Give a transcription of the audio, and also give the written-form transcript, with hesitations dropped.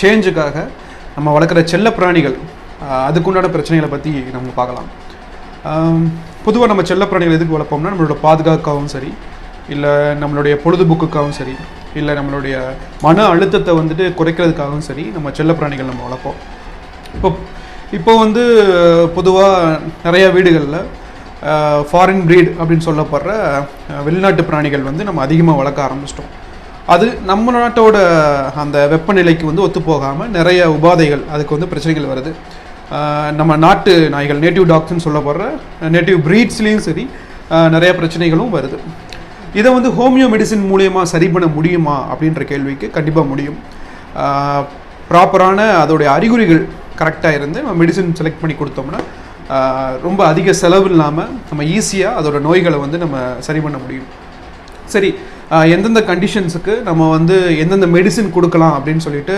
சேஞ்சுக்காக நம்ம வளர்க்குற செல்ல பிராணிகள் அதுக்குண்டான பிரச்சனைகளை பற்றி நம்ம பார்க்கலாம். பொதுவாக நம்ம செல்ல பிராணிகள் எதுக்கு வளர்ப்போம்னா நம்மளோட பாதுகாக்காகவும் சரி, இல்லை நம்மளுடைய பொழுதுபோக்குக்காகவும் சரி, இல்லை நம்மளுடைய மன அழுத்தத்தை வந்துட்டு குறைக்கிறதுக்காகவும் சரி நம்ம செல்ல பிராணிகள் நம்ம வளர்ப்போம். இப்போ வந்து பொதுவாக நிறைய வீடுகளில் ஃபாரின் ப்ரீட் அப்படின்னு சொல்லப்படுற வெளிநாட்டு பிராணிகள் வந்து நம்ம அதிகமாக வளர்க்க ஆரம்பிச்சிட்டோம். அது நம்ம நாட்டோட அந்த வெப்பநிலைக்கு வந்து ஒத்து போகாமல் நிறைய உபாதைகள், அதுக்கு வந்து பிரச்சனைகள் வருது. நம்ம நாட்டு நாய்கள், நேட்டிவ் டாக்ஸ்ன்னு சொல்லப்படுற நேட்டிவ் ப்ரீட்ஸ்லேயும் சரி நிறைய பிரச்சனைகளும் வருது. இதை வந்து ஹோமியோ மெடிசின் மூலியமாக சரி பண்ண முடியுமா அப்படின்ற கேள்விக்கு கண்டிப்பாக முடியும். ப்ராப்பரான அதோடைய அறிகுறிகள் கரெக்டாக இருந்து நம்ம மெடிசின் செலக்ட் பண்ணி கொடுத்தோம்னா ரொம்ப அதிக செலவு இல்லாமல் நம்ம ஈஸியாக அதோட நோய்களை வந்து நம்ம சரி பண்ண முடியும். சரி, எந்தெந்த கண்டிஷன்ஸுக்கு நம்ம வந்து எந்தெந்த மெடிசின் கொடுக்கலாம் அப்படின்னு சொல்லிட்டு